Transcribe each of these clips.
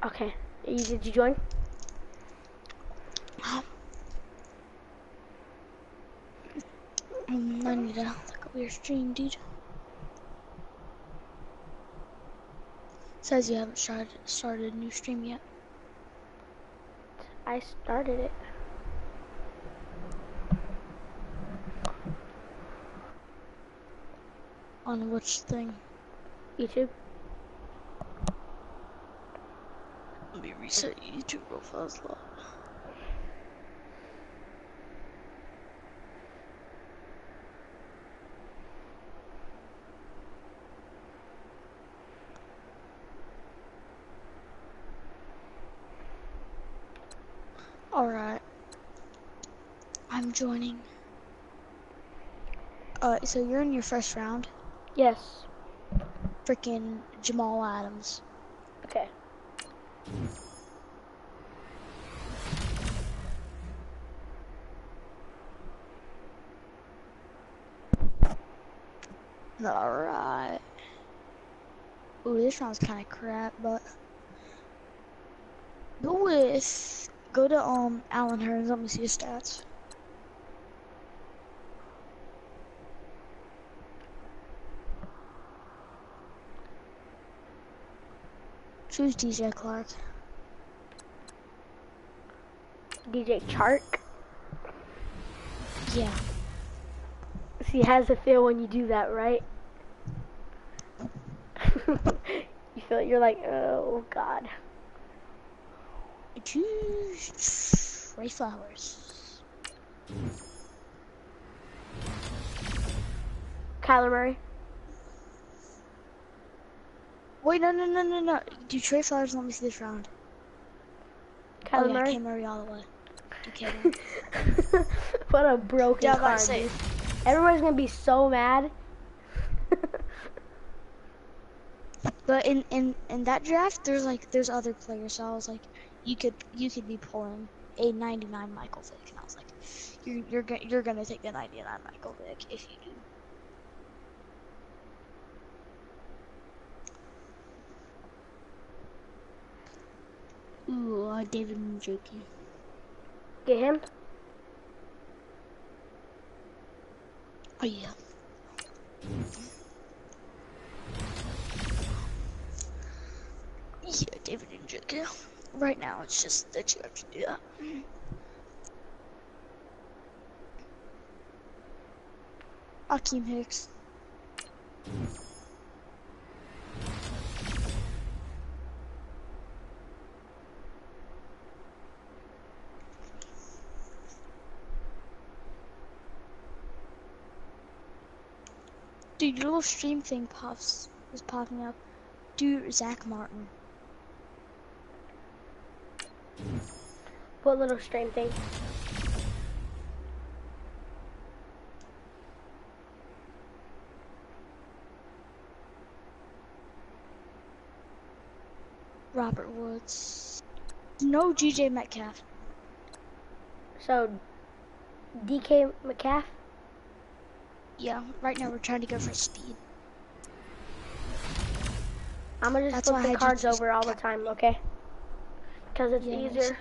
Okay. Did you join? I need to look up your stream, dude. Says you haven't started a new stream yet. I started it. On which thing? YouTube. Let me reset YouTube real fast. Alright. I'm joining. So you're in your first round. Yes. Freaking Jamal Adams. Okay. Alright. Ooh, this round's kind of crap, but go to Alan Hearns. Let me see his stats. Choose DJ Clark. DJ Chark. Yeah. See, how does it feel when you do that, right? You feel it, you're like, oh god. Choose Ray Flowers. Kyler Murray. Wait, no. Do Trey Flowers. Let me see this round. Kyler Murray. K Murray all the way. Okay. What a broken Yeah, card, dude. Everybody's gonna be so mad. But in that draft, there's other players. So I was like, you could be pulling a 99 Michael Vick, and I was like, you're gonna take the 99 Michael Vick if you do. Ooh, David Njoku. Get him. Oh yeah. Yeah, David Njoku. Right now, it's just that you have to do that. Akeem Hicks. Dude, your little stream thing is popping up. Dude, Zach Martin. What little stream thing? Robert Woods. No GJ Metcalf. So, DK Metcalf? Yeah, right now we're trying to go for speed. I'm gonna just flip the cards over all the time, okay? Because it's easier.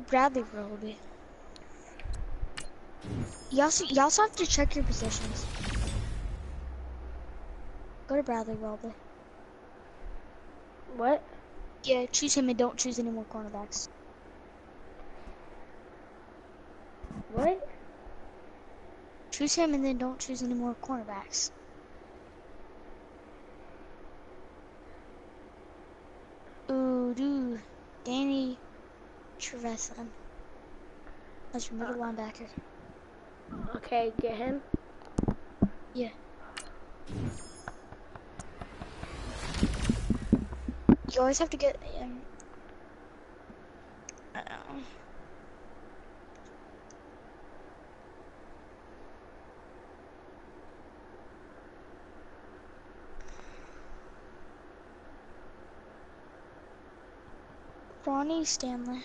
Bradley Roby. You also have to check your positions. Go to Bradley Roby. What? Yeah, choose him and don't choose any more cornerbacks. What? Choose him and then don't choose any more cornerbacks. Ooh, dude. Danny Trevathan. That's your middle linebacker. Okay, get him. Yeah. You always have to get Ronnie Stanley.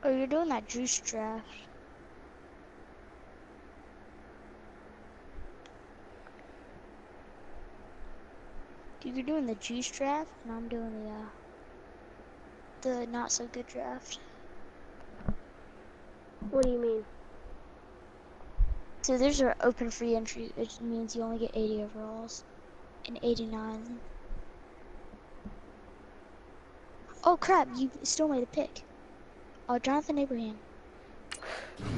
Oh, you're doing that juice draft. Dude, you're doing the juice draft, and I'm doing the not so good draft. What do you mean? So there's an open free entry, which means you only get 80 overalls and 89. Oh crap! You still made a pick. Oh, Jonathan Abraham.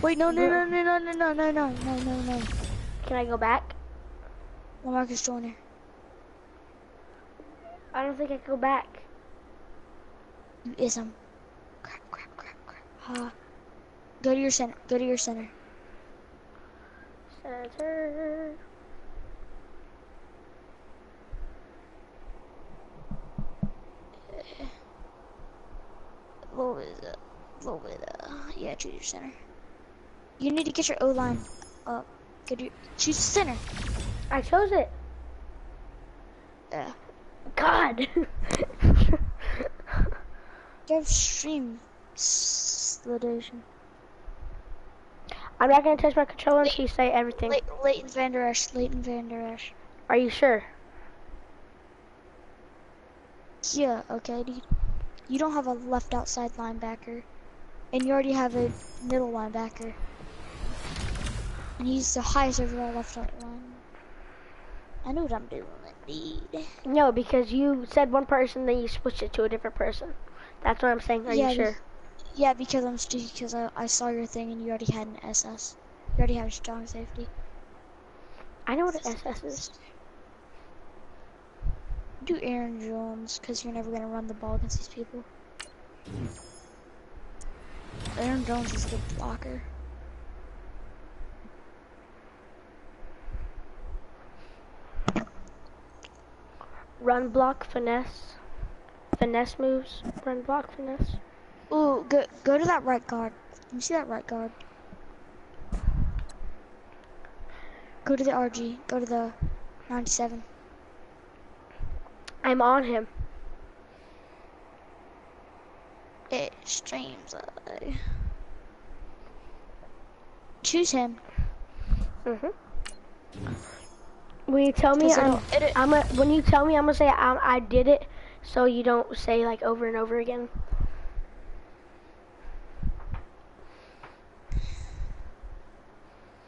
Wait, no. Can I go back? Marcus Joyner. I don't think I can go back. You ism. Crap. Go to your center. Center. Yeah, choose your center. You need to get your O-line up. Choose center. I chose it. Yeah. God. You have stream slidation. I'm not gonna touch my controller until you say everything. Leighton Van Der Esch. Are you sure? Yeah, okay, dude. You don't have a left outside linebacker. And you already have a middle linebacker. And he's the highest overall left out line. I know what I'm doing, indeed. No, because you said one person, then you switched it to a different person. That's what I'm saying. Are you sure? Yeah, because I saw your thing and you already had an SS. You already have a strong safety. I know what an SS is. Do Aaron Jones, because you're never gonna run the ball against these people. Aaron Jones is a good blocker. Run block, finesse. Finesse moves. Run block, finesse. Ooh, go to that right guard. You see that right guard? Go to the RG. Go to the 97. I'm on him. It streams. Choose him. When you tell me when you tell me, I'm gonna say I did it, so you don't say like over and over again.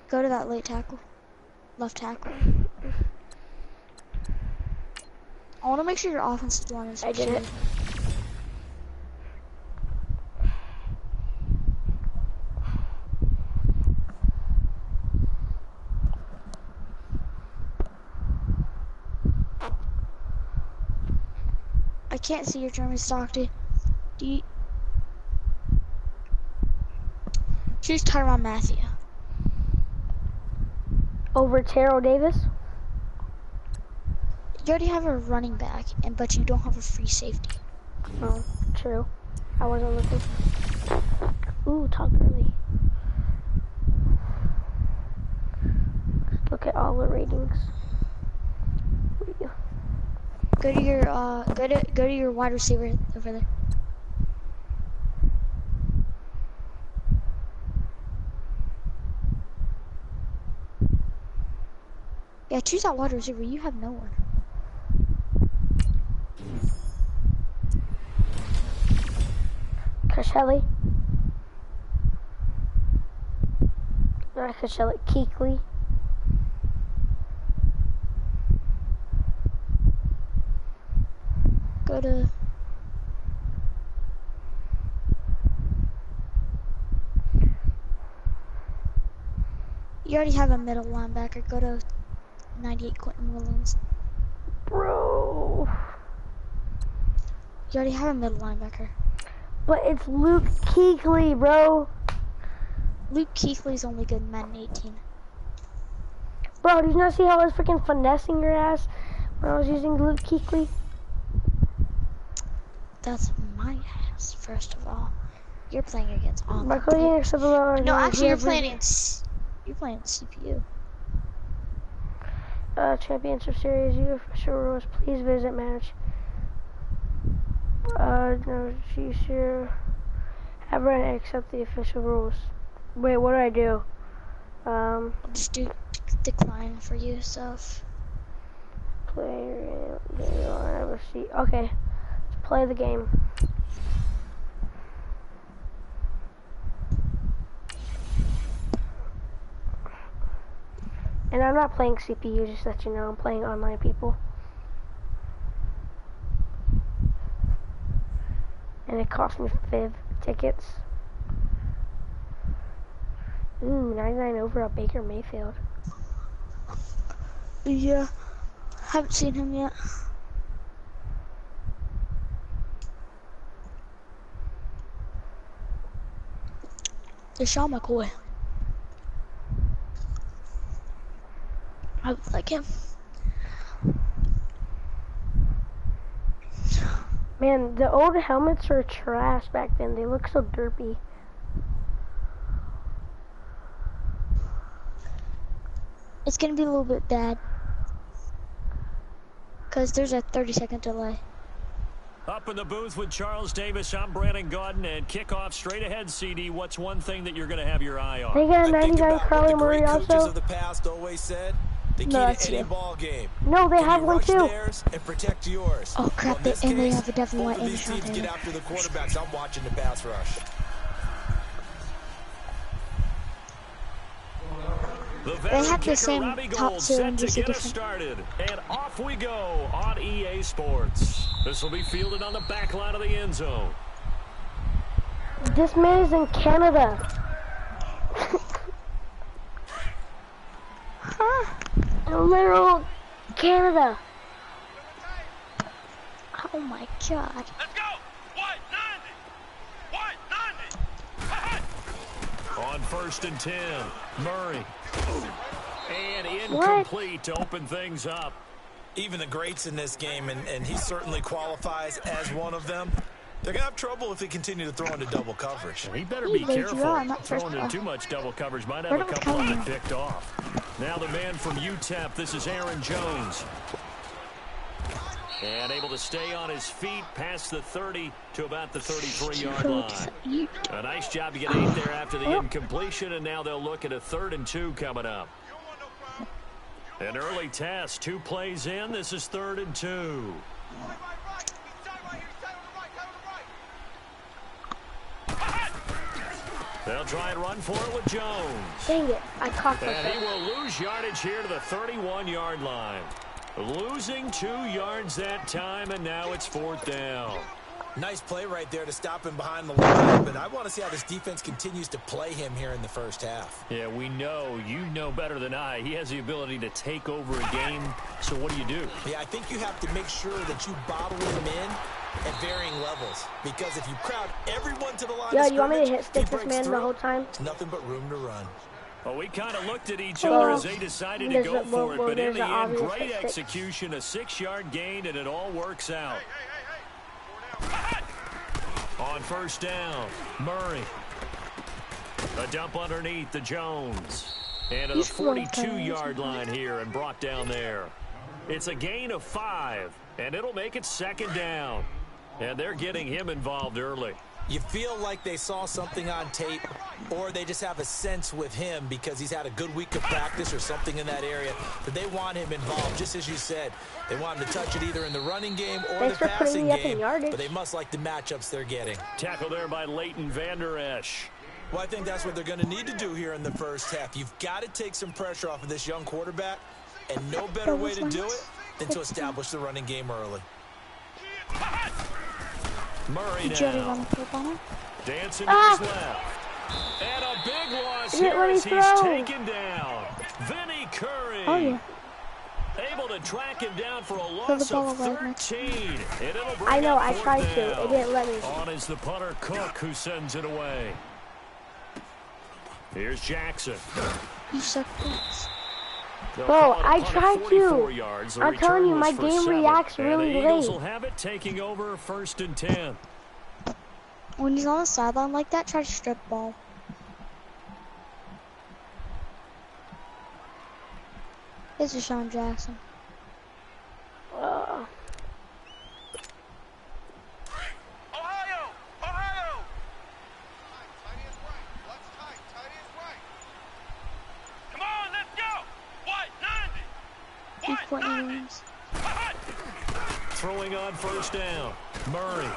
Go to that left tackle. I want to make sure your offensive line is. I did it. I can't see your Jeremy Stockton. Do you choose Tyrann Mathieu? Over Terrell Davis? You already have a running back, but you don't have a free safety. Oh, true. I wasn't looking. Ooh, talk early. Look at all the ratings. Go to your go to your wide receiver over there. Yeah, choose that wide receiver. You have no one. Kashelly. Not Kashelly. Keekly. Go to. You already have a middle linebacker. Go to 98 Quentin Williams. Bro. You already have a middle linebacker. But it's Luke Kuechly, bro. Luke Kuechly's only good in Madden 18. Bro, did you not see how I was freaking finessing your ass when I was using Luke Kuechly? That's my ass, first of all. You're playing against all. No, actually, you're playing CPU. Championship Series, you for sure was. Please visit match. No, she sure Everyone accept the official rules. Wait, what do I do? I'll just do decline for you stuff. Player, okay, let's play the game. And I'm not playing CPU, just that you know, I'm playing online people. And it cost me 5 tickets. Ooh, 99 over a Baker Mayfield. Yeah, haven't seen him yet. Deshaun McCoy. I like him. Man, the old helmets were trash back then. They look so derpy. It's gonna be a little bit bad. Because there's a 30-second delay. Up in the booth with Charles Davis, I'm Brandon Gaudin, and kickoff straight ahead, CD. What's one thing that you're going to have your eye on? They got a 99 Carly Murray also. Of the past always said, the key No, to any ball game. No, they have one too. And protect yours. Oh crap! Well, And they have a Devin White and these teams Sean get Taylor. after the quarterbacks. I'm watching the pass rush. They have the same top two and just a different. Started, and off we go on EA Sports. This will be fielded on the back line of the end zone. This man is in Canada. Huh? Literal Canada. Oh my god. Let's go! White 90! On 1st and 10, Murray. And incomplete to open things up. Even the greats in this game, and he certainly qualifies as one of them, they're going to have trouble if they continue to throw into double coverage. He better be careful. Throwing into too much double coverage might have a couple of them picked off. Now the man from UTEP, this is Aaron Jones. And able to stay on his feet past the 30 to about the 33-yard line. A nice job to get 8 there after the incompletion, and now they'll look at a 3rd and 2 coming up. An early test, 2 plays in. This is 3rd and 2. They'll try and run for it with Jones. Dang it, I caught myself. And he will lose yardage here to the 31-yard line. Losing 2 yards that time, and now it's 4th down. Nice play right there to stop him behind the line, but I want to see how this defense continues to play him here in the first half. Yeah, we know. You know better than I. He has the ability to take over a game, so what do? Yeah, I think you have to make sure that you bottle him in at varying levels, because if you crowd everyone to the line of Yo, you want me to hit stick this man through, the whole time? it's nothing but room to run. Well, we kind of looked at each other as they decided to go for it, but in the end, great execution, a 6-yard gain, and it all works out. On 1st down, Murray. A dump underneath to Jones. And to the 42-yard line here and brought down there. It's a gain of 5, and it'll make it 2nd down. And they're getting him involved early. You feel like they saw something on tape, or they just have a sense with him because he's had a good week of practice or something in that area that they want him involved, just as you said. They want him to touch it either in the running game or the passing game, but they must like the matchups they're getting. Tackle there by Leighton Vander Esch. Well, I think that's what they're going to need to do here in the first half. You've got to take some pressure off of this young quarterback, and no better way to do it than to establish the running game early. Murray now. Dancing to his left. And a big loss here as he's taken down. Vinny Curry. Oh, yeah. Able to track him down for a loss of 13. And it'll bring I know, up I 4th tried to. down. It didn't let me. On is the punter Cook, who sends it away. Here's Jackson. You suck. Bro, I tried to. I'm telling you, my game reacts really late. Eagles will have it, taking over 1st and 10. When he's on the sideline like that, try to strip ball. This is Sean Jackson. Keep pointing names. Throwing on first down. Murray.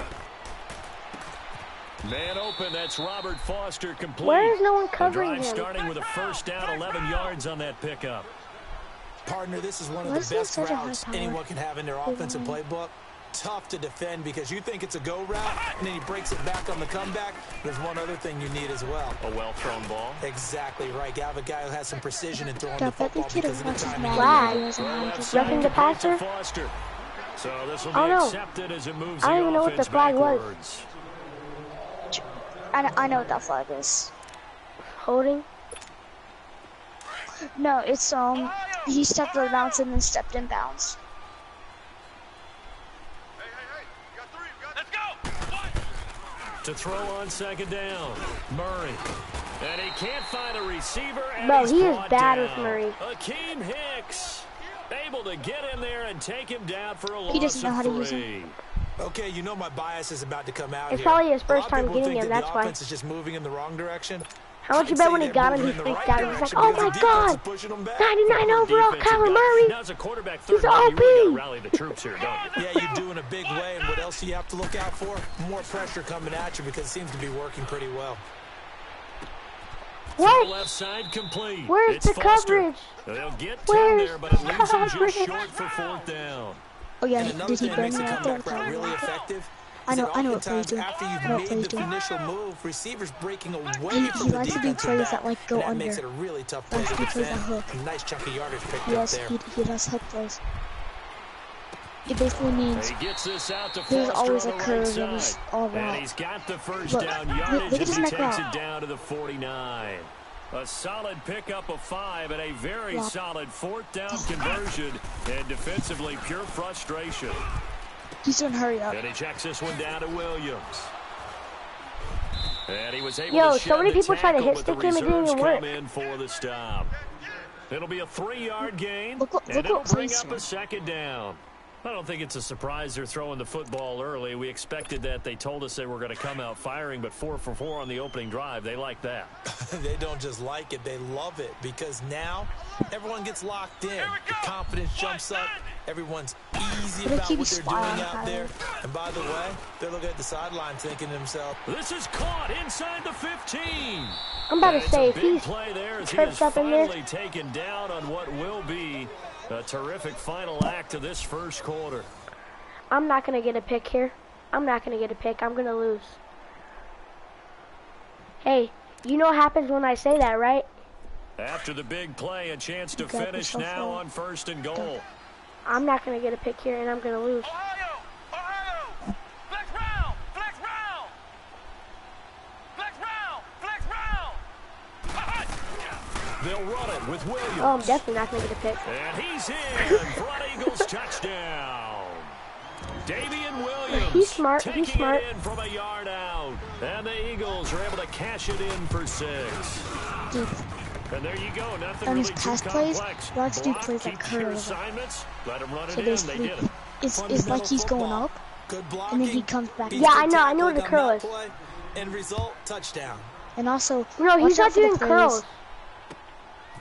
Man open, that's Robert Foster complete. Where is no one covering him? Starting with a first down, 11 yards on that pickup. Partner, this is one of the best routes anyone can have in their offensive playbook. Tough to defend because you think it's a go route, and then he breaks it back on the comeback. There's one other thing you need as well. A well-thrown ball. Exactly right. You have a guy who has some precision in throwing the football because of the timing. Flag. Roughing the passer? So this will be accepted as it moves I don't even know what the flag was. I know what that flag is. Holding? No, it's he stepped out of bounds and then stepped in bounds. To throw on second down, Murray. And he can't find a receiver. Bro, he is bad with Murray. Akeem Hicks able to get in there and take him down for a loss. He doesn't know how to use him. Okay, you know my bias is about to come out. It's probably his first time getting him, that's why. The offense is just moving in the wrong direction. How much you bet when he got him, he freaked out. He was like, oh my god, 99 overall Kyler Murray. Now as a quarterback, he's OP. OP. Rally the troops here, don't you? Yeah, you do in a big way. And what else do you have to look out for? More pressure coming at you because it seems to be working pretty well. What? Left side complete. Where's the coverage? They'll get 10 there, but it leaves him just short for fourth down. Oh yeah, did he burn me out there? Really effective. I know what plays do. After you've made the initial move, receivers breaking away from he likes to do plays that like go that under. Makes it a really tough play to defend. A nice chunk of yardage picked up there. He does hook plays. It basically means he gets this out to there's always a right curve in this all and route. he's got the first down yardage look as he at takes it down to the 49. A solid pickup of 5 and a very solid fourth down conversion, and defensively pure frustration. He's doing hurry up. And he checks this one down to Williams. And he was able to so many people try to hit stick him and it didn't even work. In for the stop. It'll be a 3-yard gain, and look it'll bring up a second down. I don't think it's a surprise they're throwing the football early. We expected that. They told us they were going to come out firing, but 4 for 4 on the opening drive. They like that. They don't just like it. They love it because now everyone gets locked in. The confidence jumps up. Everyone's easy about what they're doing out there. And by the way, they're looking at the sideline thinking to themselves, this is caught inside the 15. I'm about to say, if he's play there as tripped up in there. Taken down on what will be a terrific final act of this first quarter. I'm not going to get a pick here. I'm not going to get a pick. I'm going to lose. Hey, you know what happens when I say that, right? After the big play, a chance to finish now on first and goal. I'm not going to get a pick here, and I'm going to lose. Ohio! Flex round! Flex round! Flex round! Flex round! They'll run it with Williams. Oh, I'm definitely not going to get a pick. And he's in. Front Eagles touchdown. Davian Williams. He's smart. Taking He's smart. it in from a yard out. And the Eagles are able to cash it in for 6. Dude. And there you go. Nothing On really his pass plays, he likes to do plays keep like curve. assignments. Let him run it So in. basically, They did it. it's like he's going up, and then he comes back. Yeah, I know what the curl is. End result, touchdown. And also, no, he's not doing curls.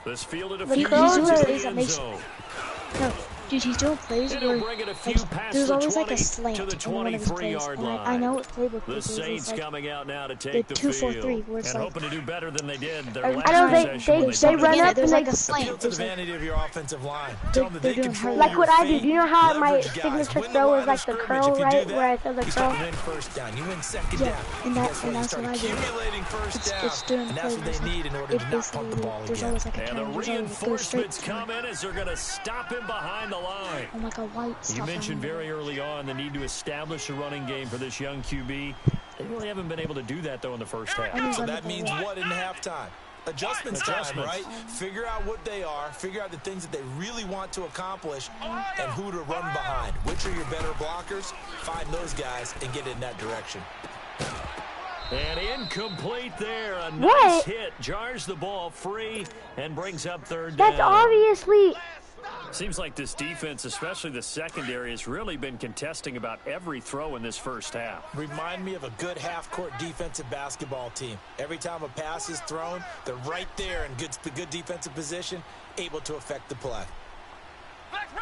This fielded a The few curls doing are plays that makes no, dude, he's doing plays where like, there's always like a slant in one of his plays. And I know what playbook the this is. Saints Like coming out now to take the 2-4-3, where it's and like hoping to do better than they did their I last know they run up there's and like a slant. Appeal to the vanity of your offensive line. They're doing hurry. like what I do. Do you know how my signature throw is like the curl, right? Where I throw the curl. First down. You win second down. And that's what I do. It's doing and that's what they need in order to not pump the ball there's again. always like a And turn. the There's always a go straight reinforcements come in as they're going to stop him behind the line. I'm like a white You stuff. mentioned very early on the need to establish a running game for this young QB. They really haven't been able to do that, though, in the first half. So that means what in halftime? Adjustments time, right? Figure out what they are, figure out the things that they really want to accomplish, and who to run behind. Which are your better blockers? Find those guys and get in that direction. And incomplete there. A nice hit. Jars the ball free and brings up third down. That's obviously... Seems like this defense, especially the secondary, has really been contesting about every throw in this first half. Remind me of a good half-court defensive basketball team. Every time a pass is thrown, they're right there in good defensive position, able to affect the play. Let's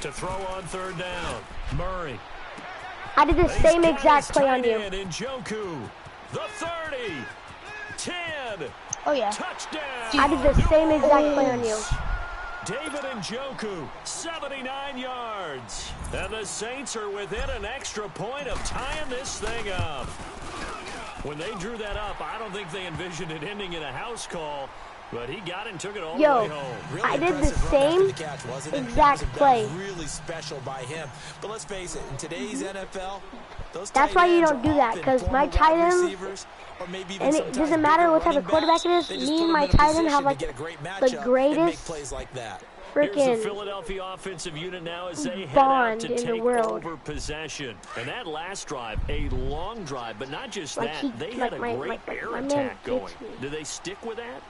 To throw on third down, Murray. I did the same exact play on you. Njoku, the 30, 10. Oh yeah. Touchdown. I did the same exact play on you. David Njoku, 79 yards. And the Saints are within an extra point of tying this thing up. When they drew that up, I don't think they envisioned it ending in a house call. But he got it and took it all the way home. Really I did the same catch, exact play. Really special by him. But let's face it, in today's NFL, that's why you don't do that, because my tight end, and it doesn't matter what type of quarterback it is, me and my tight end have like the greatest freaking Philadelphia offensive unit now as they head bond out to in the take world. over possession. And that last drive, a long drive, but not just Like that, they had a great air attack going. Do they stick with that?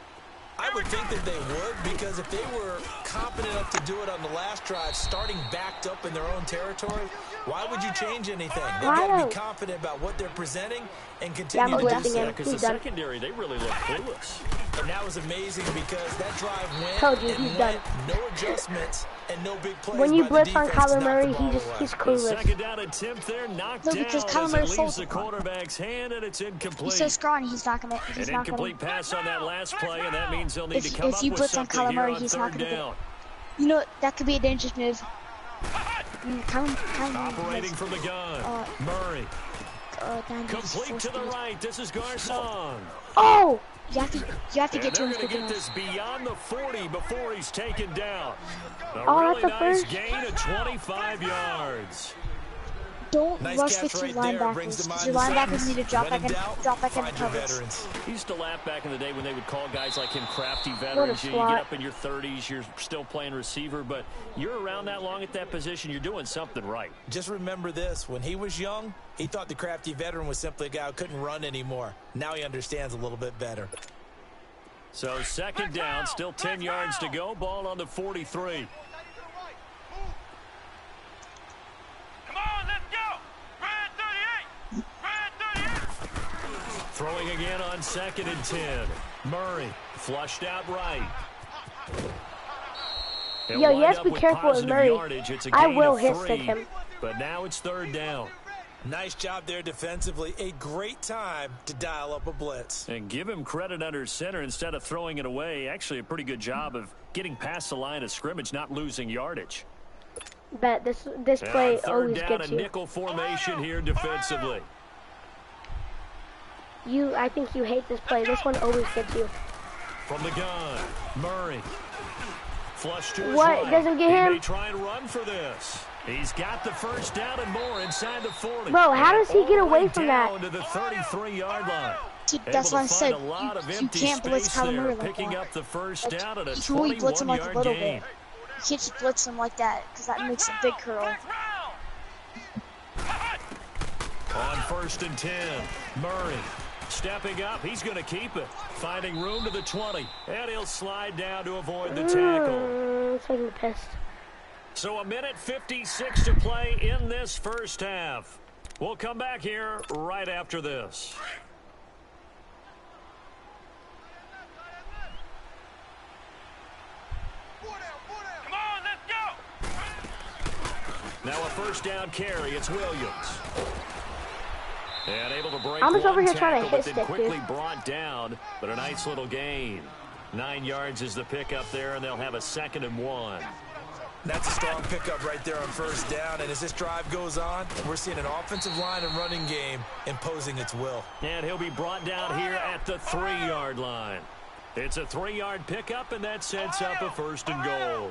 I would think that they would, because if they were confident enough to do it on the last drive, starting backed up in their own territory, why would you change anything? They've got to be confident about what they're presenting and continue to do so. Because the secondary, they really look clueless. And that was amazing because that drive went, told you, he's done. No adjustments and no big plays. When you blitz on Kyler Murray, he's clueless. Second down attempt there, knocked down because as Kyler it Murray leaves the quarterback's hand, and it's incomplete. He's so scrawny, he's not gonna. An incomplete pass on that last play, and that means they'll need to come up with something. If you blitz on Kyler Murray, he's not gonna get it. You know, that could be a dangerous move. Operating from the gun, Murray. Complete to the right. This is Garcon. Oh! You have to get to him quick enough. This beyond the 40 before he's taken down. A really nice gain of 25 yards. Don't rush with your linebackers. Your linebackers need to drop back into coverage. He used to laugh back in the day when they would call guys like him crafty veterans. You get up in your 30s, you're still playing receiver, but you're around that long at that position, you're doing something right. Just remember this, when he was young, he thought the crafty veteran was simply a guy who couldn't run anymore. Now he understands a little bit better. So second down, still 10 yards to go, ball on the 43. Throwing again on second and 10. Murray flushed out right. Yo, you have to be careful with Murray. I will hit him. But now it's third down. Nice job there defensively. A great time to dial up a blitz. And give him credit under center instead of throwing it away. Actually, a pretty good job of getting past the line of scrimmage, not losing yardage. Bet this play always gets you. Third down, a nickel formation here defensively. I think you hate this play. This one always gets you. From the gun, Murray. Flush to his what? right. It doesn't get him? He may try and run for this. He's got the first down and more inside the 40. Bro, how does he get away from that? Down to the 33-yard line. That's why I said you can't blitz Kyler Murray like picking that. up the first down at a you can only blitz him like a little gain. bit. You can't just blitz him like that because that makes a big curl. On first and 10, Murray. Stepping up, he's going to keep it. Finding room to the 20. And he'll slide down to avoid the tackle. Taking the piss. So a minute 56 to play in this first half. We'll come back here right after this. Come on, let's go. Now a first down carry. It's Williams. And able to break I'm just over here trying to hit stick, quickly brought down, but a nice little gain. 9 yards is the pickup there, and they'll have a 2nd and 1. That's a strong pickup right there on first down, and as this drive goes on, we're seeing an offensive line and running game imposing its will. And he'll be brought down here at the 3-yard line. It's a 3-yard pickup, and that sets up a 1st and goal.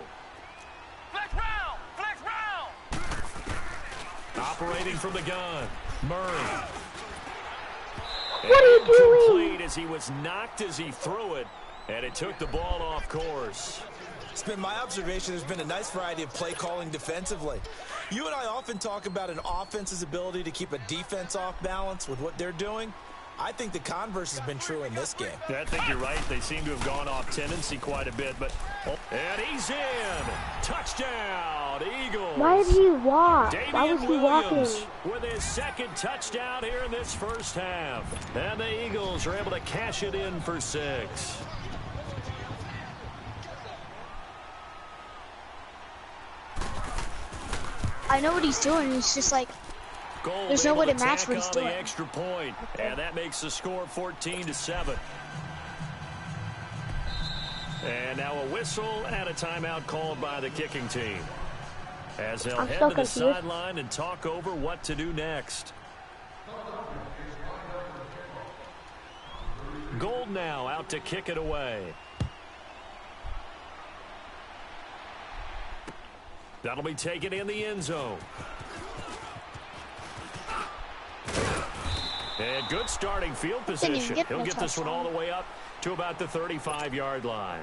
Flex round! Flex round! Operating from the gun, Murray. What are you doing? Complete as he was knocked as he threw it, and it took the ball off course. It's been my observation there's been a nice variety of play calling defensively. You and I often talk about an offense's ability to keep a defense off balance with what they're doing. I think the converse has been true in this game. Yeah, I think you're right. They seem to have gone off tendency quite a bit, but and he's in. Touchdown, Eagles. Why did he walk? Why was he walking? With his 2nd touchdown here in this first half. And the Eagles are able to cash it in for 6. I know what he's doing. He's just like, Gold there's no way able to match tack what he's on doing. The extra point, and that makes the score 14-7. And now a whistle and a timeout called by the kicking team, as they'll I'm head so to the confused. sideline and talk over what to do next. Gold now out to kick it away. That'll be taken in the end zone. And good starting field position. get He'll the get this one all touchdown. the way up to about the 35-yard line.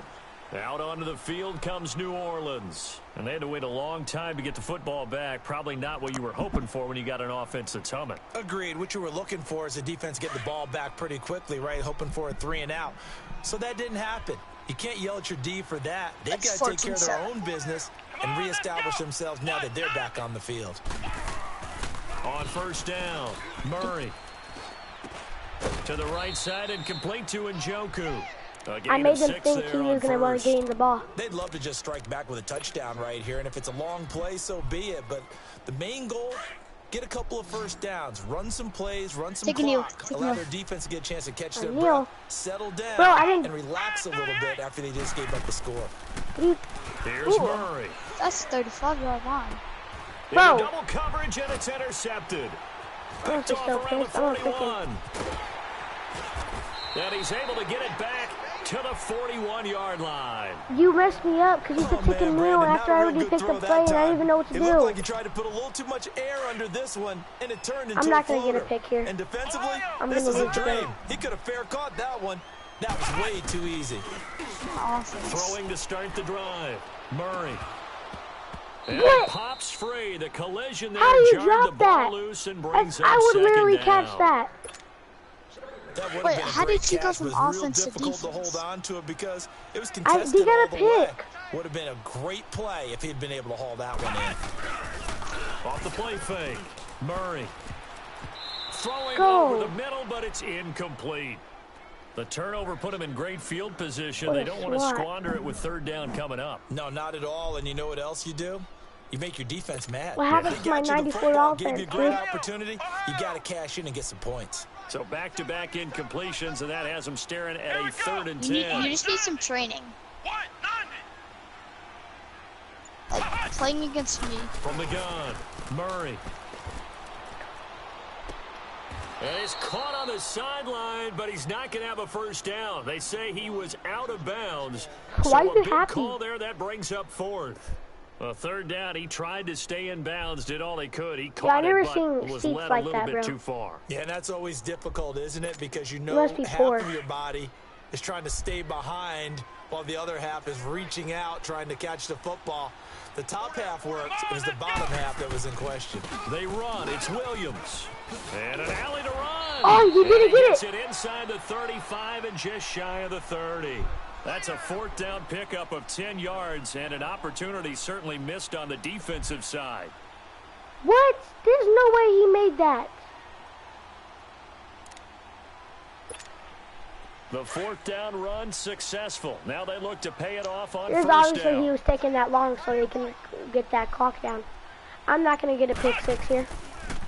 Out onto the field comes New Orleans. And they had to wait a long time to get the football back. Probably not what you were hoping for when you got an offense that's humming. Agreed. What you were looking for is the defense getting the ball back pretty quickly, right? Hoping for a 3 and out. So that didn't happen. You can't yell at your D for that. They've got to take care of their own business and reestablish themselves now that they're back on the field. On first down, Murray. To the right side and complete to Njoku. I made them think he was going to want to gain the ball. They'd love to just strike back with a touchdown right here, and if it's a long play, so be it. But the main goal, get a couple of first downs, run some plays, run some clock, allow their defense to get a chance to catch their breath, settle down, and relax a little bit after they just gave up the score. Here's Murray. That's 35-yard line. Bro. Double coverage, and it's intercepted. I'm Picked off so around the pissed. I'm 41. And he's able to get it back to the 41-yard line. You messed me up because you could take a kneel after I already picked the play and I didn't even know what to It do. looked like he tried to put a little too much air under this one, and it turned into I'm not going to get a pick here. And defensively, I'm this gonna is a lose the dream. game. He could have fair caught that one. That was way too easy. Awesome. Throwing to start the drive. Murray. And What? pops free. The collision there How do you jarred drop the ball that? loose and brings I up would second literally down. catch that. That would have Wait, been a how great did you go catch, from but it was offense to real difficult to defense? hold on to it because it was They contested got all a the way. pick. Would have been a great play if he'd been able to haul that one in. Off the play fake. Murray. Throwing Go. over the middle, but it's incomplete. The turnover put him in great field position. What They a don't want to swat. squander it with third down coming up. No, not at all. And you know what else you do? You make your defense mad. What happens They to my got you the 94 football, offense, gave you a great dude? opportunity. You got to cash in and get some points. So back-to-back incompletions, and that has them staring at a 3rd and You 10. just need some training. What? 90. Like, playing against me. From the gun, Murray. And he's caught on the sideline, but he's not going to have a first down. They say he was out of bounds. Why so is a it big happy? call there. That brings up 4th. A third down, he tried to stay in bounds, did all he could. He caught I've never it, but seen was seats led like a little that, bit bro. too far. Yeah, and that's always difficult, isn't it? Because you know must be half poor. of your body is trying to stay behind while the other half is reaching out, trying to catch the football. The top half worked. It was the bottom half that was in question. They run. It's Williams. And an alley to run. Oh, you didn't And he get gets it. it inside the 35 and just shy of the 30. That's a 4th down pickup of 10 yards and an opportunity certainly missed on the defensive side. What? There's no way he made that. The 4th down run successful. Now they look to pay it off on There's first obviously down. he was taking that long so he can get that clock down. I'm not going to get a pick 6 here.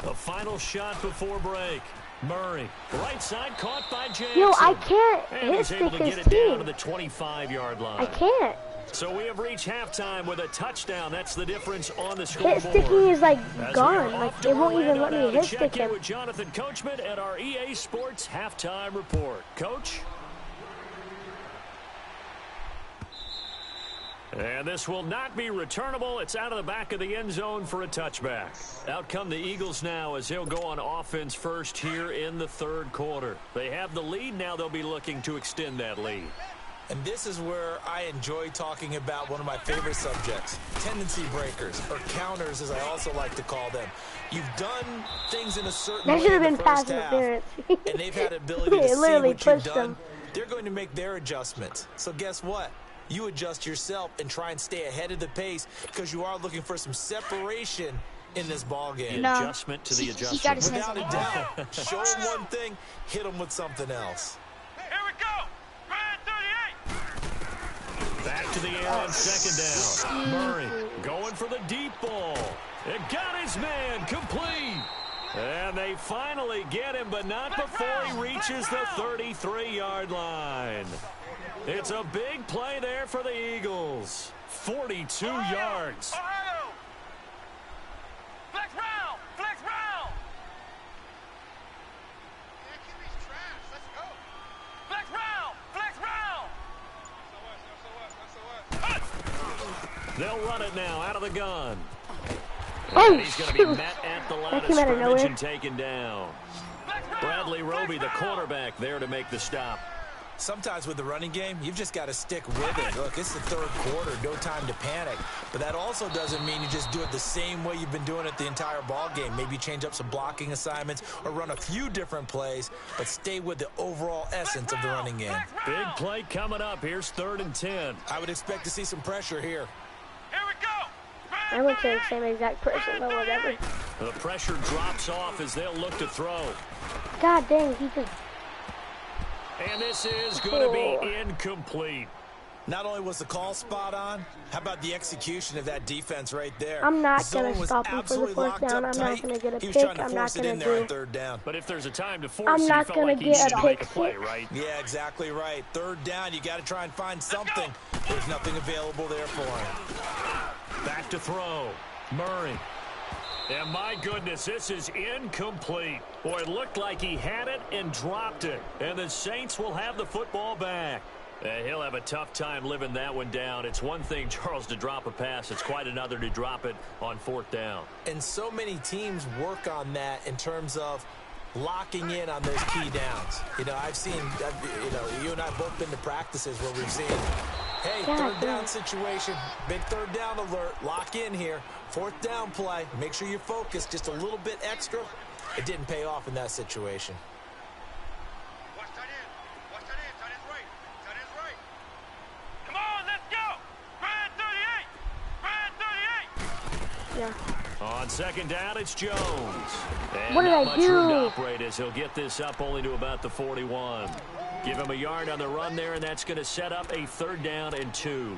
The final shot before break. Murray, right side, caught by Jackson. Yo, I can't And hit he's able stick to his get it down to team. the 25-yard line. I can't. So we have reached halftime with a touchdown. That's the difference on the Hit scoreboard. sticking is like As we are gone. off Like to it won't even Orlando let now me to hit check stick in him. with Jonathan Coachman at our EA Sports halftime report. Coach? And this will not be returnable. It's out of the back of the end zone for a touchback. Out come the Eagles now as they'll go on offense first here in the 3rd quarter. They have the lead. Now they'll be looking to extend that lead. And this is where I enjoy talking about one of my favorite subjects, tendency breakers, or counters as I also like to call them. You've done things in a certain That way should have in been the pass first half, interference. and they've had ability to It see literally what you've pushed done. them. They're going to make their adjustments. So guess what? You adjust yourself and try and stay ahead of the pace because you are looking for some separation in this ball game. No. Adjustment to the He adjustment. got his hands Without on a the ball. doubt, show them one thing, hit them with something else. Here we go. Grand 38. Back to the air on 2nd down. Murray going going for the deep ball. It got his man complete. And they finally get him, but not before he reaches the 33-yard line. It's a big play there for the Eagles. 42 yards. Ohio! Flex round! Flex round! Yeah, QB's trash. Let's go. Flex round! Flex round! They'll run it now out of the gun. Oh, And he's going to be met at the line of came out of scrimmage nowhere. and taken down. Bradley Roby, the cornerback, there to make the stop. Sometimes with the running game, you've just got to stick with it. Look, it's the third quarter, no time to panic. But that also doesn't mean you just do it the same way you've been doing it the entire ball game. Maybe change up some blocking assignments or run a few different plays, but stay with the overall essence of the running game. Big play coming up. Here's 3rd and 10. I would expect to see some pressure here. Here we go! I went to the same exact person, but whatever. The pressure drops off as they'll look to throw. God dang, he just... And this is going to be incomplete. Not only was the call spot on, how about the execution of that defense right there? I'm not Zone going to was stop him for the absolutely 4th locked down. up I'm not tight. going to get a He was pick. trying to I'm not force it going in to there on do... 3rd down. But if there's a time to force, I'm he not felt gonna like he get needed a to make a pick play, six. right? Yeah, exactly right. 3rd down, you got to try and find something. There's nothing available there for him. Back to throw. Murray. And my goodness, this is incomplete. Boy, it looked like he had it and dropped it. And the Saints will have the football back. He'll have a tough time living that one down. It's one thing, Charles, to drop a pass. It's quite another to drop it on 4th down. And so many teams work on that in terms of locking in on those key downs. You know, you and I have both been to practices where we've seen, hey, 3rd down situation, big 3rd down alert, lock in here, 4th down play, make sure you focus just a little bit extra. It didn't pay off in that situation. Watch tight end. Watch tight end. Tight end's right. Tight end's right. Come on, let's go! Brad 38! Brad 38! Yeah. On 2nd down, it's Jones. And What did not I much room to do? operate as he'll get this up only to about the 41. Give him a yard on the run there, and that's going to set up a 3rd down and 2.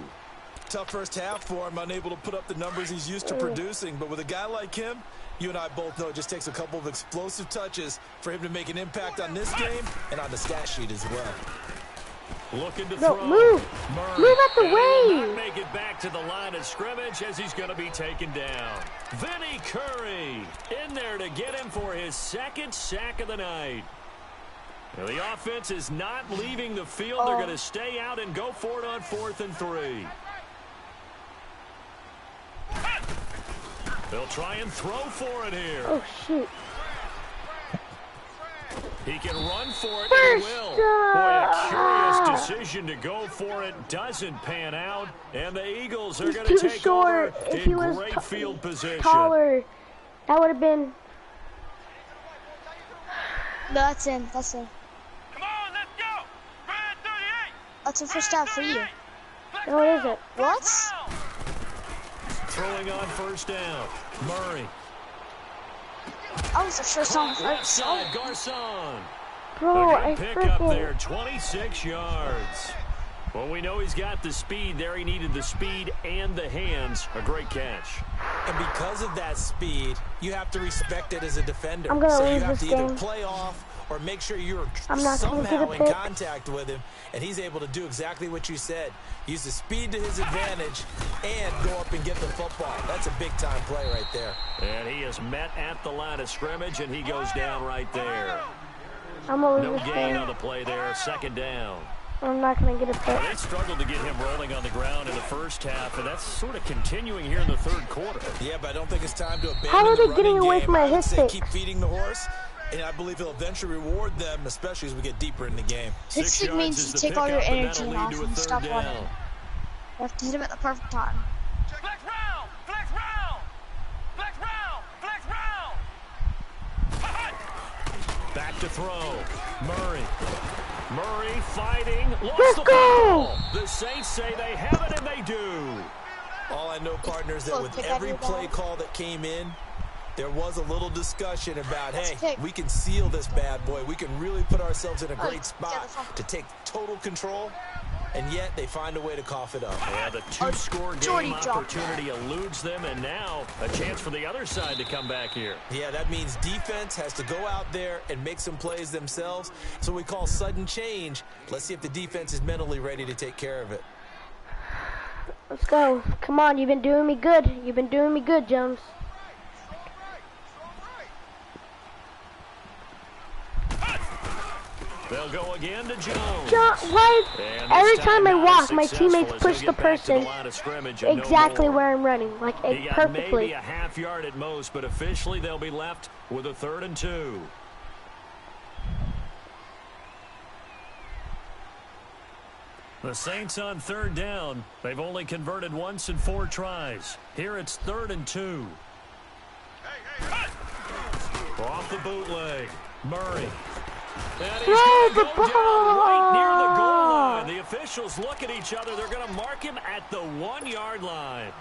Tough first half for him, unable to put up the numbers he's used to producing. But with a guy like him, you and I both know it just takes a couple of explosive touches for him to make an impact on this game and on the stat sheet as well. Looking to No, throw. move. Murray. Move out the And he will way. not make it back to the line of scrimmage as he's going to be taken down. Vinny Curry in there to get him for his 2nd sack of the night. Now, the offense is not leaving the field. They're going to stay out and go for it on 4th and 3. They'll try and throw for it here. Oh, shoot. He can run for it, and he will. Boy, a curious decision to go for it doesn't pan out, and the Eagles are He's going to too take short. over If he in was great field position. taller, that would have been... No, that's in. That's in. Come on, let's go! Brad 38! That's a first down for you. No, it isn't. What? Throwing on 1st down. Murray. That was the first down. Left side, Garcon. Bro, A I good pick up freaking... there, 26 yards. Well, we know he's got the speed there. He needed the speed and the hands. A great catch. And because of that speed, you have to respect it as a defender. I'm gonna so you lose have this to either game. play off or make sure you're I'm not gonna get somehow a in pick. contact with him, and he's able to do exactly what you said. Use the speed to his advantage and go up and get the football. That's a big-time play right there. And he is met at the line of scrimmage, and he goes down right there. I'm gonna No lose this gain game. on the play there. 2nd down. I'm not gonna get a pick. They struggled to get him rolling on the ground in the first half, and that's sort of continuing here in the 3rd quarter. Yeah, but I don't think it's time to abandon How are the they getting running away game. from my I would hit say sticks? keep feeding the horse, and I believe he'll eventually reward them, especially as we get deeper in the game. Hit 6 stick yards means is you the take all your pickup, and energy that'll off lead to a and 3rd stop down. running. You have to hit him at the perfect time. Flex round! Flex round! Flex round! Flex round! Back to throw. Murray. Murray fighting. Lost Let's the go! football. The Saints say they have it, and they do. All I know, partner, is that with every play call that came in, there was a little discussion about, hey, we can seal this bad boy. We can really put ourselves in a great spot to take total control and yet they find a way to cough it up. Yeah, the two-score game opportunity eludes them, and now a chance for the other side to come back here. Yeah, that means defense has to go out there and make some plays themselves. So we call sudden change. Let's see if the defense is mentally ready to take care of it. Let's go. Come on, you've been doing me good. You've been doing me good, Jones. They'll go again to Jones. Every time I walk, my teammates push the person exactly where I'm running, like perfectly. Maybe a half yard at most, but officially they'll be left with a 3rd and 2. The Saints on 3rd down. They've only converted once in 4 tries. Here it's 3rd and 2. Off the bootleg, Murray. Throw the ball! Right near the goal line. The officials look at each other. They're going to mark him at the 1-yard line.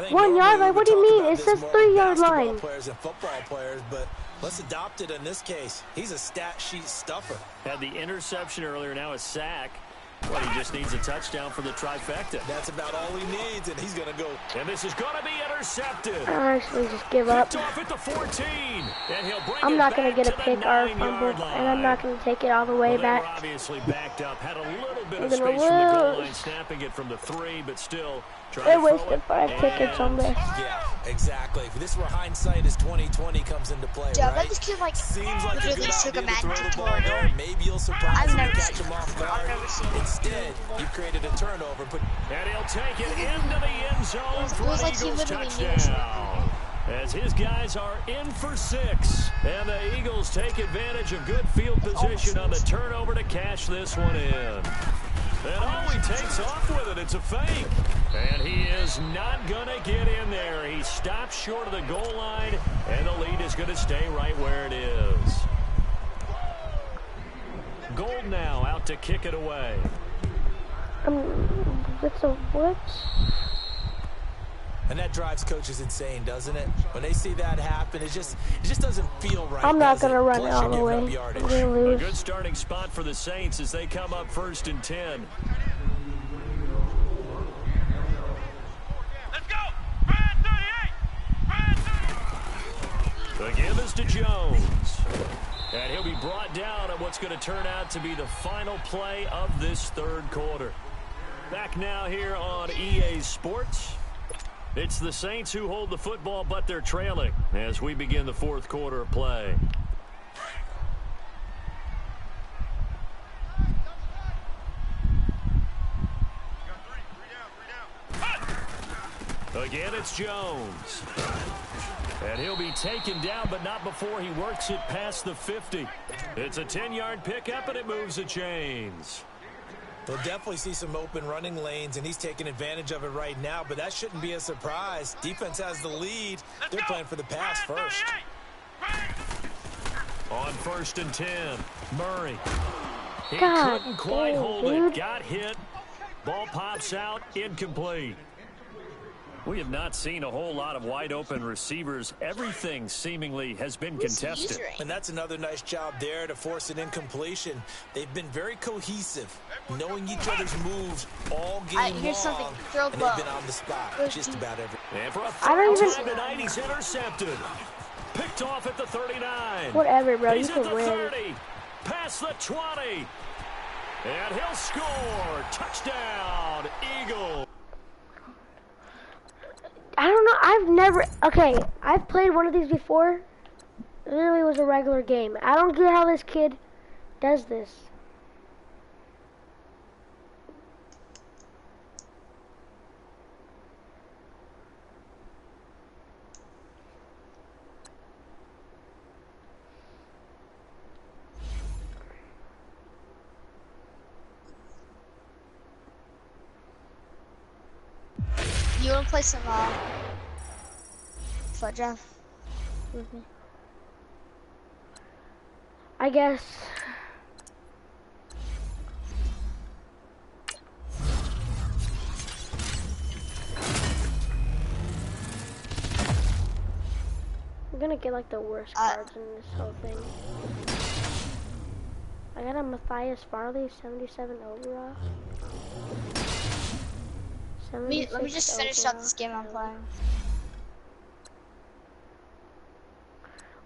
1 yard line? What do you mean? It says 3-yard line. Players and football players, but let's adopt it in this case. He's a stat sheet stuffer. Had the interception earlier, now a sack. Well, he just needs a touchdown for the trifecta. That's about all he needs, and he's going to go. And this is going to be intercepted. I actually just give up. Off at the 14, and he'll bring I'm it not going back to get a pick or a fumble, and I'm not going to take it all the way back. They were obviously backed up, had a little bit of space from the goal line, snapping it from the 3, but still they wasted 5 tickets on this. Yeah, exactly. If this were hindsight as 2020 comes into play, yeah, right? I bet this kid like seems like a good took a idea to Madden throw the ball tutorial. there. Maybe you'll surprise I've him never and catch seen him off it. I've guard. never seen it. Instead, you created a turnover. And he'll take it into the end zone for was an like he Eagles literally knew touchdown. As his guys are in for 6. And the Eagles take advantage of good field position on the turnover to cash this one in. And oh, he takes off with it. It's a fake. And he is not going to get in there. He stops short of the goal line, and the lead is going to stay right where it is. Gold now out to kick it away. It's a what? And that drives coaches insane, doesn't it? When they see that happen, it just doesn't feel right. I'm not going to run it Plus, all the you're way. giving up I'm yardage. going to A lose. good starting spot for the Saints as they come up 1st and 10. Let's go! Brad 38! Brad 38! The give is to Jones. And he'll be brought down on what's going to turn out to be the final play of this 3rd quarter. Back now here on EA Sports. It's the Saints who hold the football, but they're trailing as we begin the 4th quarter of play. Again, it's Jones. And he'll be taken down, but not before he works it past the 50. It's a 10-yard pickup, and it moves the chains. They'll definitely see some open running lanes, and he's taking advantage of it right now, but that shouldn't be a surprise. Defense has the lead. They're playing for the pass first. On 1st and 10, Murray. He God couldn't quite dang, hold dude. it. Got hit. Ball pops out. Incomplete. We have not seen a whole lot of wide-open receivers. Everything seemingly has been contested. And that's another nice job there to force an incompletion. They've been very cohesive, knowing each other's moves all game Here's something. long, Throw and they've low. been on the spot Throw just deep. about every. And for a I don't third even- time tonight, he's intercepted. Picked off at the 39. Whatever, bro. He's You at can the win. 30. Past the 20. And he'll score. Touchdown, Eagles. I don't know. I've never. Okay, I've played one of these before. It literally was a regular game. I don't get how this kid does this. You want to play some foot draft? I guess. I'm gonna get like the worst cards in this whole thing. I got a Matthias Farley 77 overall. Let me just finish up this game I'm playing.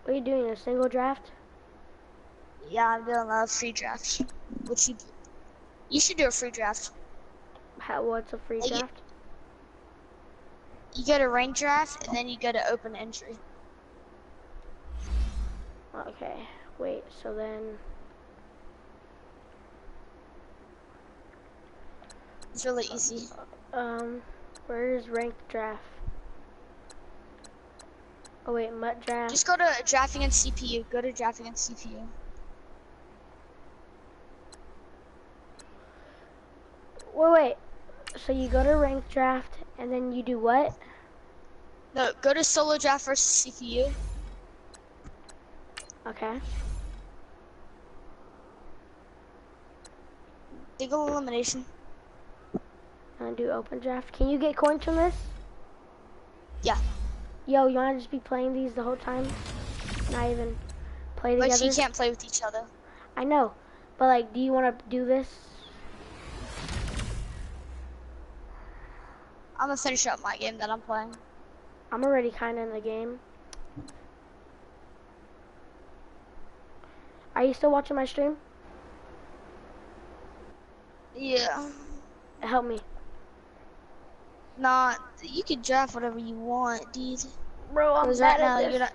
What are you doing, a single draft? Yeah, I'm doing a free draft. Which you should do a free draft. What's a free Like, draft? You go to rank draft, and then you go to open entry. Okay, wait, so then... It's really easy. Where is ranked draft? Oh wait, MUT draft. Just go to drafting and CPU. Go to drafting and CPU. Wait. So you go to ranked draft, and then you do what? No, go to solo draft versus CPU. Okay. Single elimination. And do open draft. Can you get coins from this? Yeah. Yo, you wanna just be playing these the whole time? Not even play together? But you can't play with each other. I know. But like, do you wanna do this? I'm gonna finish up my game that I'm playing. I'm already kinda in the game. Are you still watching my stream? Yeah. Help me. Nah, you can draft whatever you want, dude. Bro, I'm Because bad right now at this. you're not.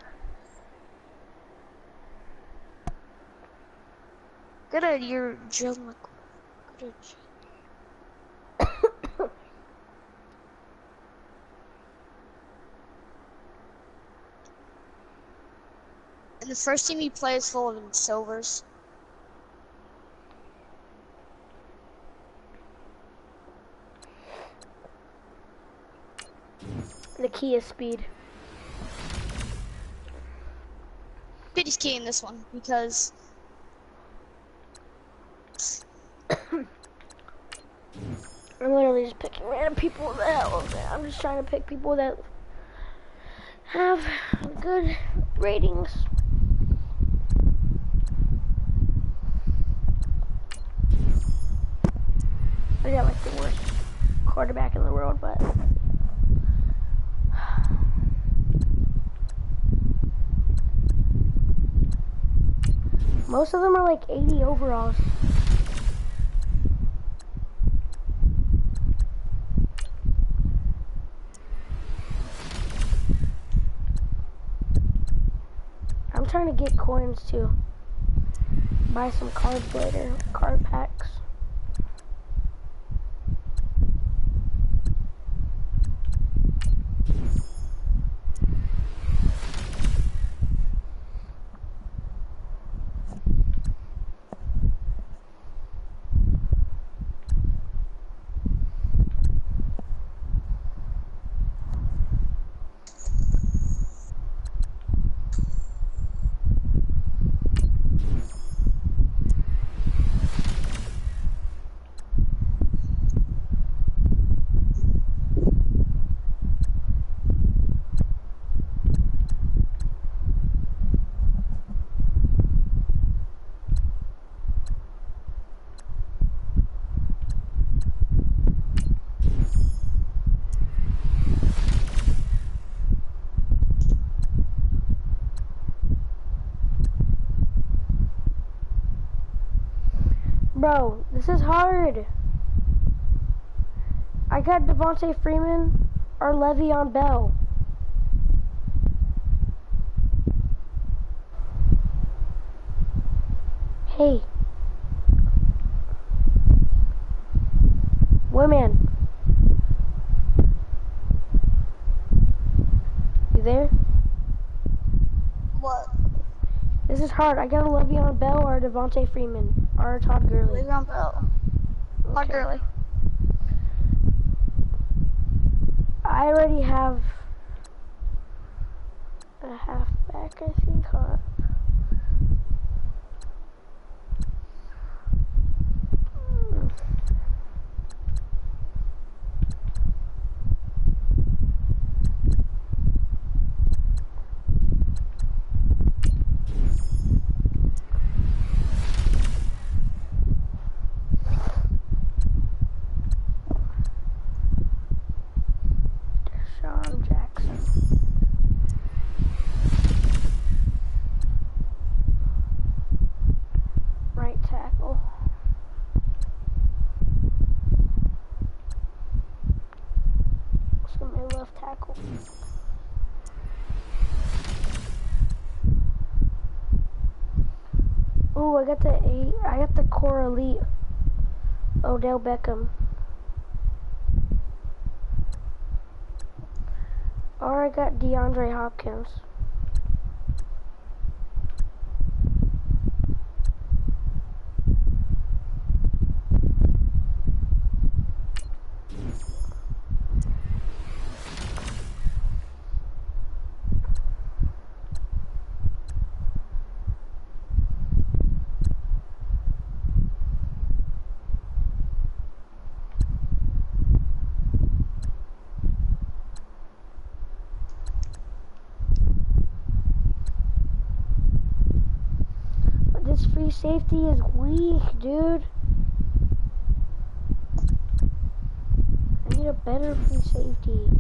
Go to your drill. Go to and the first team you play is full of silvers. The key is speed. Speed is key in this one because I'm literally just picking random people that I'm just trying to pick people that have good ratings. I got like the worst quarterback in the world, but most of them are like 80 overalls. I'm trying to get coins too. Buy some cards later, card packs. Bro, this is hard. I got Devontae Freeman or Le'Veon Bell. Hey. Women. You there? what? This is hard. I got a Le'Veon Bell or a Devontae Freeman or a Todd Gurley. Le'Veon Bell. Todd Okay. Gurley. I already have a halfback, I think, huh? got the core elite Odell Beckham. Or I got DeAndre Hopkins. This free safety is weak, dude. I need a better free safety.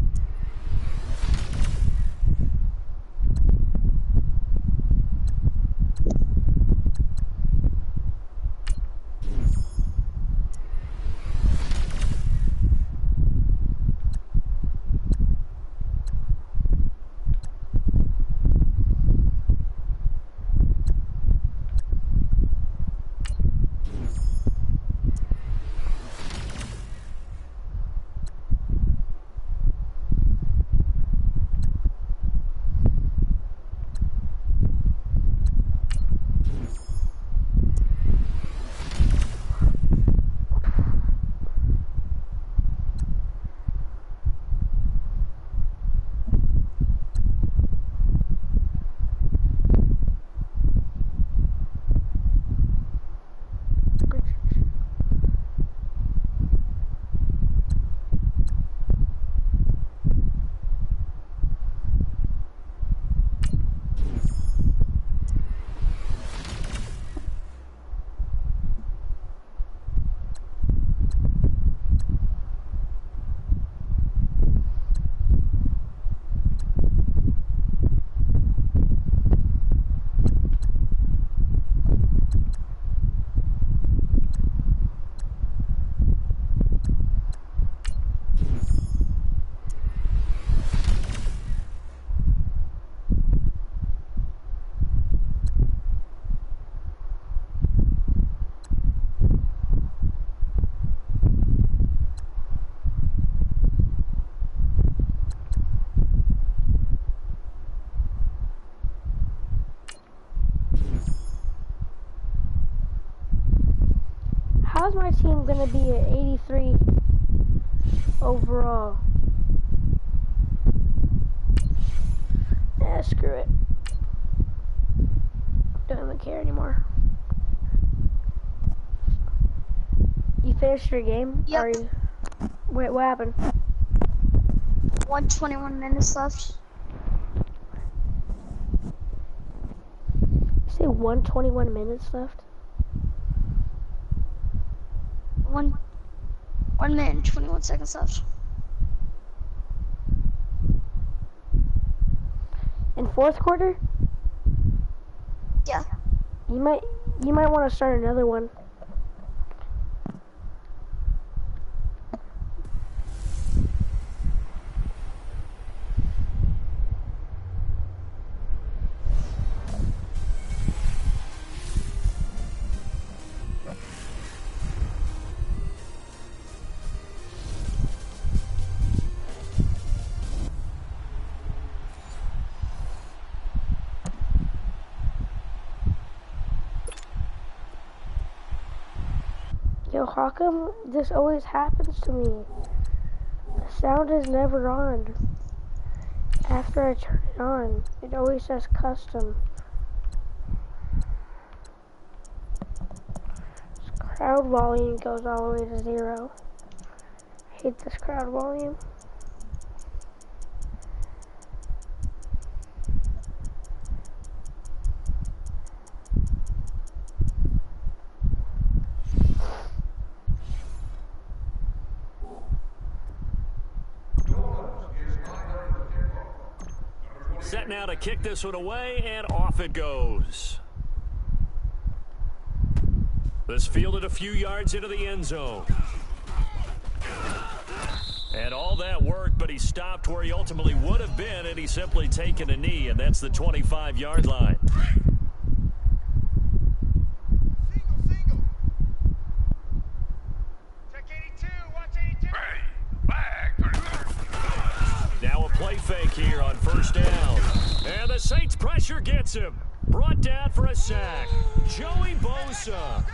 How's my team gonna be at 83 overall? Yeah, screw it. Don't even care anymore. You finished your game? Yep. Are you... Wait, what happened? 121 minutes left. You say 121 minutes left? 1 minute and 21 seconds left. In fourth quarter? Yeah. You might want to start another one. Yo, how come this always happens to me? The sound is never on. After I turn it on, it always says custom. This crowd volume goes all the way to 0. I hate this crowd volume. Set now to kick this one away, and off it goes. This fielded a few yards into the end zone. And all that work, but he stopped where he ultimately would have been, and he's simply taken a knee, and that's the 25-yard line. on first down. And the Saints pressure gets him. Brought down for a sack. Joey Bosa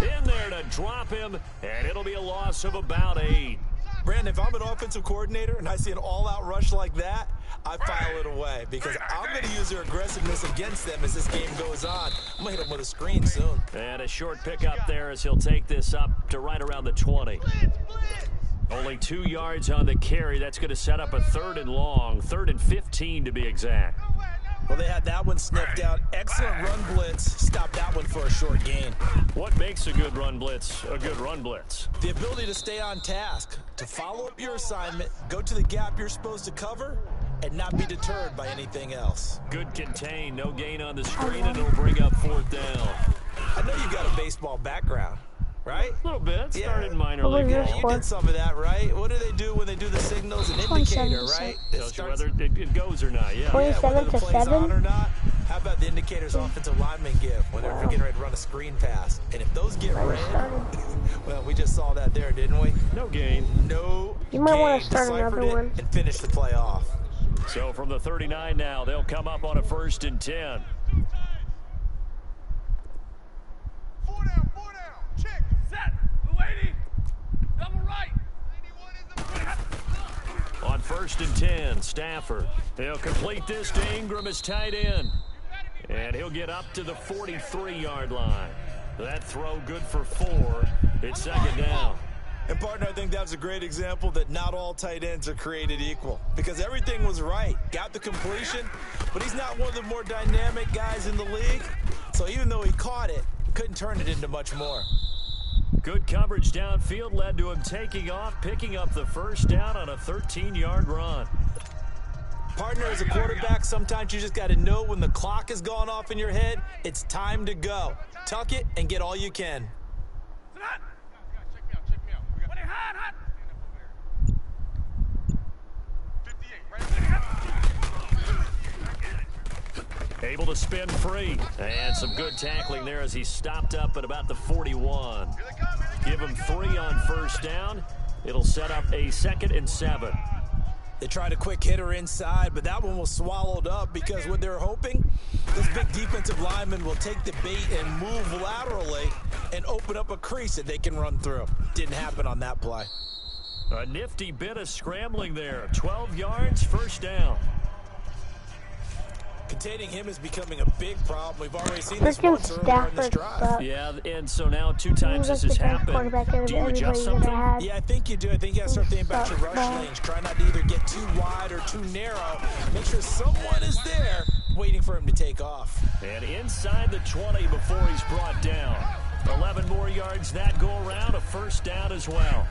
in there to drop him, and it'll be a loss of about 8. Brandon, if I'm an offensive coordinator and I see an all-out rush like that, I file it away because I'm going to use their aggressiveness against them as this game goes on. I'm going to hit them with a screen soon. And a short pickup there as he'll take this up to right around the 20. Only 2 yards on the carry. That's going to set up a 3rd and long, 3rd and 15 to be exact. Well, they had that one sniffed out. Excellent run blitz. Stopped that one for a short gain. What makes a good run blitz a good run blitz? The ability to stay on task, to follow up your assignment, go to the gap you're supposed to cover, and not be deterred by anything else. Good contain, no gain on the screen, and it'll bring up 4th down. I know you've got a baseball background, right? A little bit. Started in minor What was league. your Yeah, you did some of that, right? What do they do when they do the signals? An indicator, right? Tells you whether it goes or not, yeah. 27 whether the to play's 7? on or not. How about the indicators offensive linemen give when they're getting ready to run a screen pass? And if those get red, well, we just saw that there, didn't we? No gain. No You might want to gain. start Deciphered another it one. and finish the play off. So from the 39 now, they'll come up on a 1st and 10. 4 down, 4 down. Check. Set. 280. Double right. 81 is the On 1st and 10, Stafford. He'll complete this to Ingram as tight end. And he'll get up to the 43-yard line. That throw good for 4. It's 2nd down. And, partner, I think that's a great example that not all tight ends are created equal. Because everything was right. Got the completion, but he's not one of the more dynamic guys in the league. So even though he caught it, couldn't turn it into much more. Good coverage downfield led to him taking off, picking up the 1st down on a 13-yard run. Partner, as a quarterback, sometimes you just got to know when the clock has gone off in your head, it's time to go. Tuck it and get all you can. Check me out. We got hot. 58, right? Able to spin free. And some good tackling there as he stopped up at about the 41. Give him 3 on 1st down. It'll set up a 2nd and 7. They tried a quick hitter inside, but that one was swallowed up because what they're hoping, this big defensive lineman will take the bait and move laterally and open up a crease that they can run through. Didn't happen on that play. A nifty bit of scrambling there. 12 yards, 1st down. Containing him is becoming a big problem. We've already seen this Freaking once earlier in this Stafford drive. sucks. Yeah, and so now 2 times this He has was like the best happened. quarterback out of Do you adjust everybody that something? I had. Yeah, I think you do. I think you got to start thinking about your rush Ball. lanes. Try not to either get too wide or too narrow. Make sure someone is there waiting for him to take off. And inside the 20 before he's brought down. 11 more yards that go around, a 1st down as well.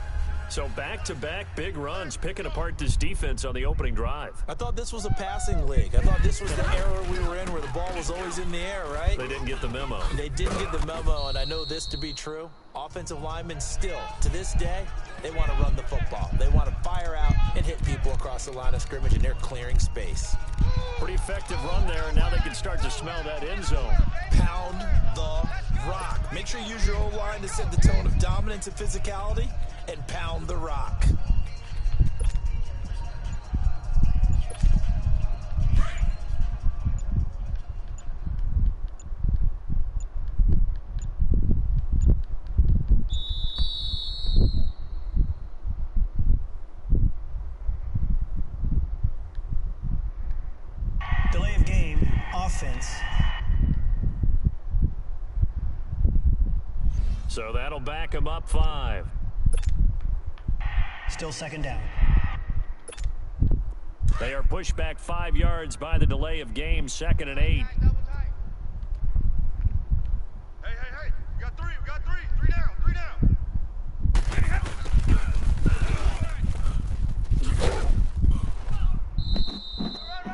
So back-to-back big runs, picking apart this defense on the opening drive. I thought this was a passing league. I thought this was the era we were in where the ball was always in the air, right? They didn't get the memo. They didn't get the memo, and I know this to be true. Offensive linemen still, to this day, they want to run the football. They want to fire out and hit people across the line of scrimmage, and they're clearing space. Pretty effective run there, and now they can start to smell that end zone. Pound the rock. Make sure you use your O-line to set the tone of dominance and physicality, and pound the rock. Delay of game, offense. So that'll back him up 5. Still 2nd down. They are pushed back 5 yards by the delay of game, 2nd and 8. Double tight. Hey. We got 3. 3 down.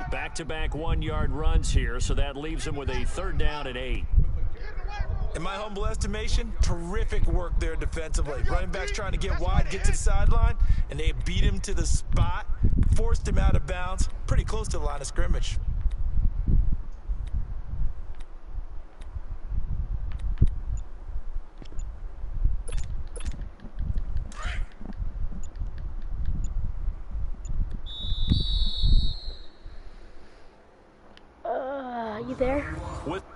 Back-to-back 1-yard runs here, so that leaves him with a 3rd down and 8. In my humble estimation, terrific work there defensively. Running backs trying to get wide, get to the sideline, and they beat him to the spot, forced him out of bounds, pretty close to the line of scrimmage. With